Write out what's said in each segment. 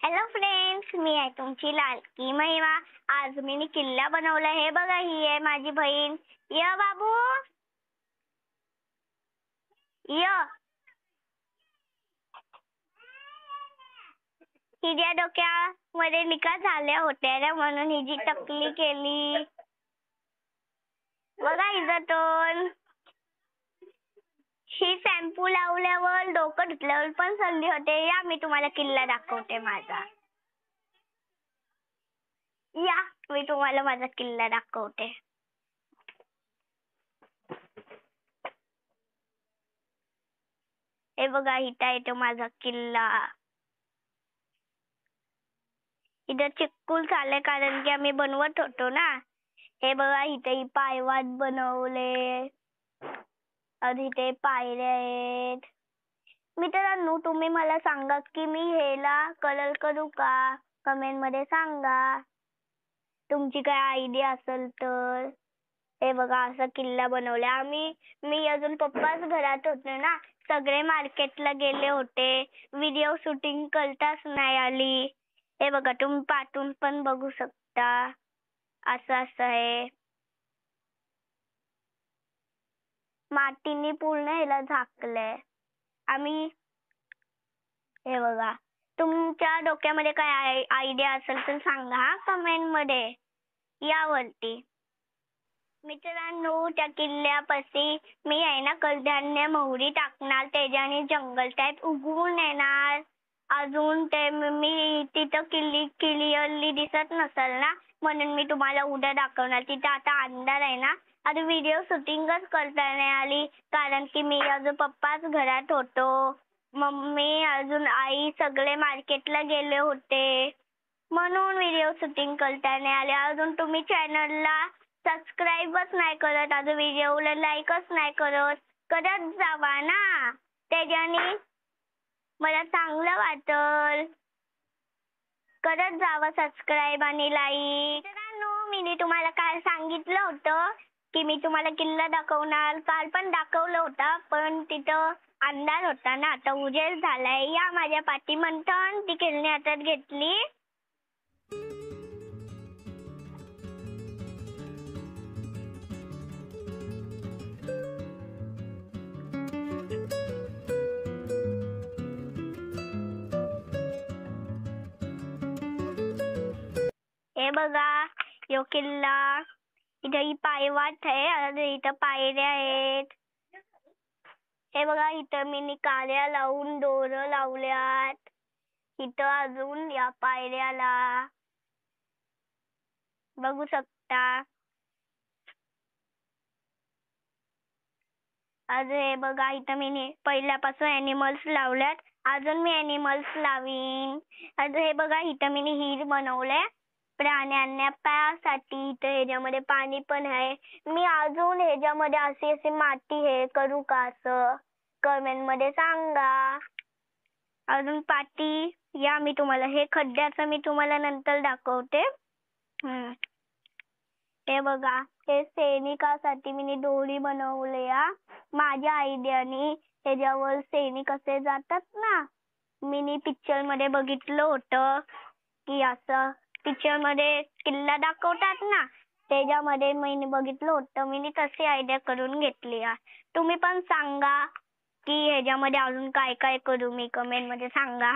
Hello friends, मी आहे तुमची लाडकी महिमा. आज मी किल्ला बनवला. हे बघा, ही आहे माझी बहीण. य बाबू य. हिच्या डोक्यामध्ये निकाल झाल्या होत्या ना, म्हणून हिची टकली केली. बघा हिचं तोंड. ही शॅम्पू लावल्यावर डोकं धुतल्यावर पण संधी होते. या मी तुम्हाला किल्ला दाखवते माझा. या मी तुम्हाला माझा किल्ला दाखवते. हे बघा, इथं येतो माझा किल्ला. इथं चिक्कूल झाले कारण की आम्ही बनवत होतो ना. हे बघा, इथे पायवाट बनवले. इथे पायऱ्या आहेत. मित्रांनो, तुम्ही मला सांगा की मी ह्याला कलर करू का? कमेंट मध्ये सांगा तुमची काय आयडिया असेल तर. हे बघा, असा किल्ला बनवला मी अजून पप्पाच घरात होते ना. सगळे मार्केटला गेले होते. व्हिडिओ शूटिंग करताच नाही आली. हे बघा, तुम्ही पाठवून पण बघू शकता. असं आहे. मातीने पूर्ण ह्याला झाकलंय. हे बघा, तुमच्या डोक्यामध्ये काय आयडिया असेल तर सांगा कमेंट मध्ये यावरती. मित्रांनो, त्या किल्ल्यापाशी मी आहे ना कडधान्य मोहरी टाकणार. त्याच्याने जंगल टाईप उगवून येणार. अजून ते मी तिथं क्लिअरली दिसत नसेल ना, म्हणून मी तुम्हाला उद्या दाखवणार. तिथं आता अंधार आहे ना. आता व्हिडिओ शूटिंगच करता नाही आली कारण की मी अजून पप्पाच घरात होतो. मम्मी अजून आई सगळे मार्केटला गेले होते, म्हणून व्हिडिओ शूटिंग करता नाही आले. अजून तुम्ही चॅनलला सबस्क्राईबच नाही करत, अजून व्हिडिओला लाईकच नाही करत जावा ना. त्याच्याने मला चांगलं वाटल. करत जावा सबस्क्राईब आणि लाईक. मित्रांनो, मी तुम्हाला काय सांगितलं होतं की मी तुम्हाला किल्ला दाखवणार. काल पण दाखवलं होता, पण तिथं अंधार होता ना. आता उजेड झालाय. या माझ्या पाठी मंथन. ती खेळणी हातात घेतली. हे बघा, यो किल्ला. इथं ही पायवाट आहे. इथं पायऱ्या आहेत. हे बघा, इथं मी काड्या लावून दोरं लावल्यात. इथं अजून या पायऱ्याला बघू शकता. अजून हे बघा, इथं मी पहिल्यापासून ॲनिमल्स लावल्यात. अजून मी ॲनिमल्स लावीन. अजून हे बघा, इथं मी हिर बनवलंय प्राण्यांना प्यासाठी. इथं ह्याच्यामध्ये पाणी पण आहे. मी अजून ह्याच्यामध्ये अशी माती हे करू का असं कमेंट मध्ये सांगा. अजून पाठी या मी तुम्हाला हे खड्ड्याचं मी तुम्हाला नंतर दाखवते. हे बघा, हे सैनिकासाठी मी दोरी बनवले माझ्या आयडियानी. ह्याच्यावर सैनिक असे जातात ना. मी पिक्चर मध्ये बघितलं होतं की असं पिक्चर मध्ये किल्ला दाखवतात ना, त्याच्यामध्ये मी बघितलं होतं. मी तशी आयडिया करून घेतली. तुम्ही पण सांगा की ह्याच्यामध्ये अजून काय काय करू. मी कमेंट मध्ये सांगा.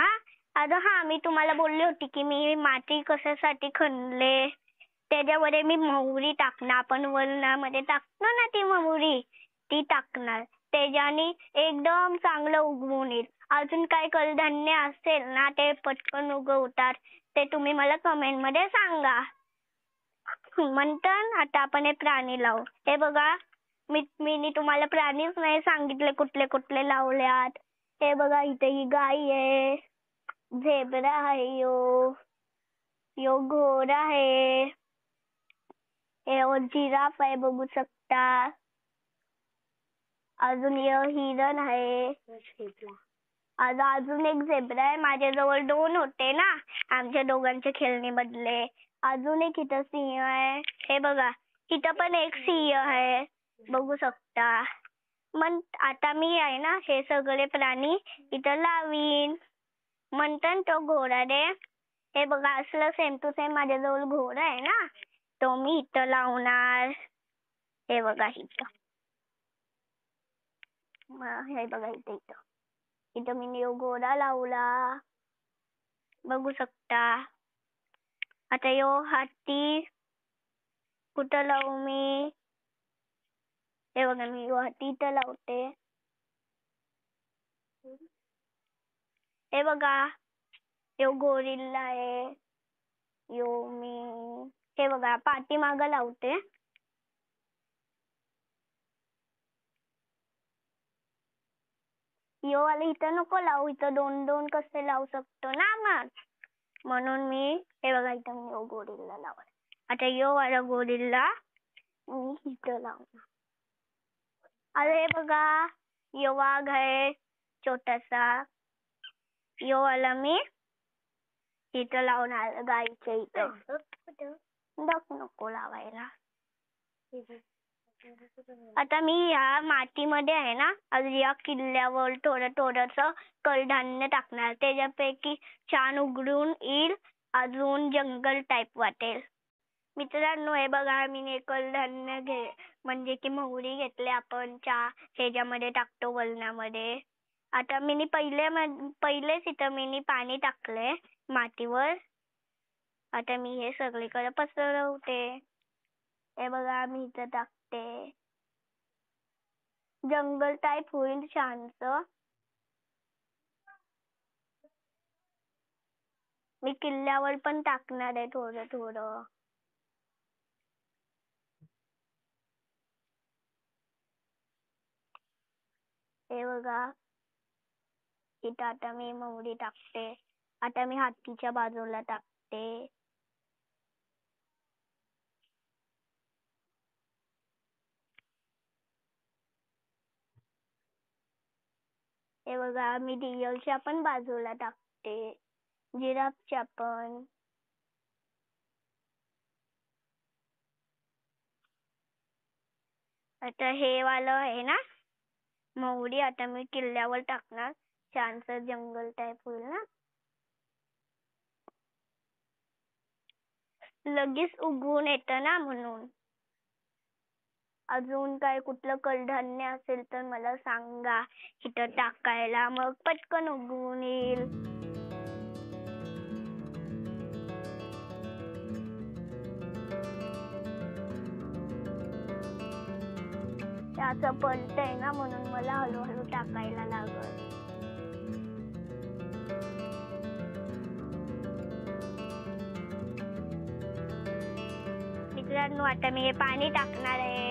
मी तुम्हाला बोलली होती की मी माती कशासाठी खणले. त्याच्यामध्ये मी मोहरी टाकणार. आपण वरणामध्ये टाकतो ना ती मोहरी, ती टाकणार. त्याच्याने एकदम चांगलं उगवून येईल. अजून काय कडधान्य असेल ना, ते पटकन उगवतात, ते तुम्ही मला कमेंट मध्ये सांगा. म्हणतात आता आपण हे प्राणी लावू. हे बघा, मी तुम्हाला प्राणीच नाही सांगितले कुठले कुठले लावल्यात. हे बघा, इथे ही गाय आहे. झेब्रा आहे. यो घोडा आहे. हे जिराफ आहे, बघू शकता. अजून हिरण आहे. अजून एक झेब्रा आहे. माझ्याजवळ 2 होते ना, आमच्या दोघांचे खेळणी बदले. अजून एक इथं सिंह आहे. हे बघा, इथं पण एक सिंह आहे, बघू शकता. मग आता मी आहे ना हे सगळे प्राणी इथं लावीन. म्हणतो तो घोडा रे, हे बघा असलं सेम टू सेम माझ्याजवळ घोडा आहे ना, तो मी इथं लावणार. हे बघा इथं. हे बघा इथं इथं इथं मी न्यू घोडा लावला, बघू शकता. आता यो हाती कुठं लावू मी? हे बघा मी यो हाती इथं लावते. हे बघा यो गोरिल्ला आहे. यो मी हे बघा पाठीमागं लावते. यो वाला इथं नको लावू, इथं दोन दोन कसे लावू शकतो ना मग, म्हणून मी हे बघा इथं मी यो गोरिल्ला लावला. आता यो वाला गोरिल्ला मी इथं लावणार. अरे हे बघा यो वाघ आहे छोटासा, यो वाला मी इथं लावणार गाईच्या इथं. डक नको लावायला. आता मी या मातीमध्ये आहे ना या किल्ल्यावर थोडं थोडंसं कडधान्य टाकणार, त्याच्यापैकी छान उघडून येईल, अजून जंगल टाईप वाटेल. मित्रांनो हे बघा मी कडधान्य म्हणजे की मोहरी घेतली आपण ह्याच्यामध्ये टाकतो वलनामध्ये. आता मी पहिलेच इथं मी पाणी टाकलंय मातीवर. आता मी हे सगळीकडे पसरवते. हे बघा मी इथं टाकते, जंगल टाईप होईल छानसं. मी किल्ल्यावर पण टाकणार आहे थोडं थोडं. हे बघा इथं आता मी मोहरी टाकते. आता मी हातीच्या बाजूला टाकते. हे बघा मी डिअरच्या पण बाजूला टाकते, जिराफच्या पण. आता हे वालं आहे ना मोहरी, आता मी किल्ल्यावर टाकणार, छानसं जंगल टाईप होईल ना. लगेच उगवून येतं ना म्हणून. अजून काय कुठलं कडधान्य असेल तर मला सांगा इथं टाकायला, मग पटकन उगवून येईल. असं पडतंय ना म्हणून मला हळूहळू टाकायला लागल. मित्रांनो आता मी हे पाणी टाकणार आहे.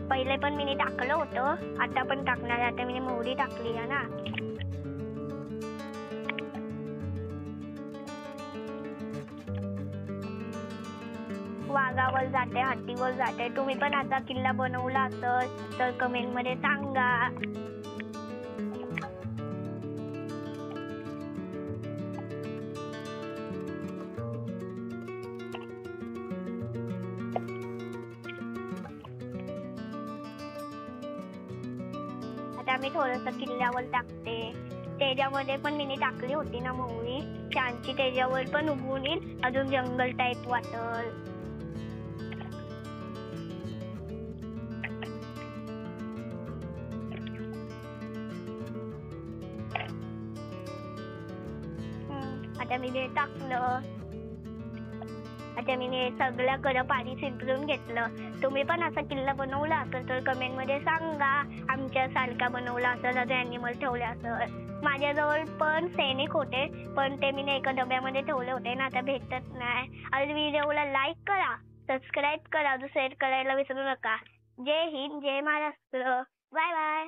पहिले पण मी टाकलं होतं, आता पण टाकणार आहे. आता मी मोहरी टाकली आहे ना. वाघावर जाते, हातीवर जाते. तुम्ही पण आता किल्ला बनवला असेल तर कमेंट मध्ये सांगा. आता मी थोडंसं किल्ल्यावर टाकते. त्याच्यामध्ये पण मी टाकली होती ना मोहरी छानची, त्याच्यावर पण उगवून येईल, अजून जंगल टाईप वाटल. आता मी हे टाकलं. आता मी सगळ्याकडे पाणी शिंपडून घेतलं. तुम्ही पण असा किल्ला बनवला असेल तर कमेंट मध्ये सांगा. आमच्या सारखा बनवला असेल, अजून ॲनिमल ठेवले असेल. माझ्याजवळ पण सैनिक होते, पण ते मी एका डब्यामध्ये ठेवले होते ना, आता भेटत नाही. आज व्हिडिओला लाईक करा, सबस्क्राईब करा, शेअर करायला विसरू नका. जय हिंद, जय महाराष्ट्र. Bye bye.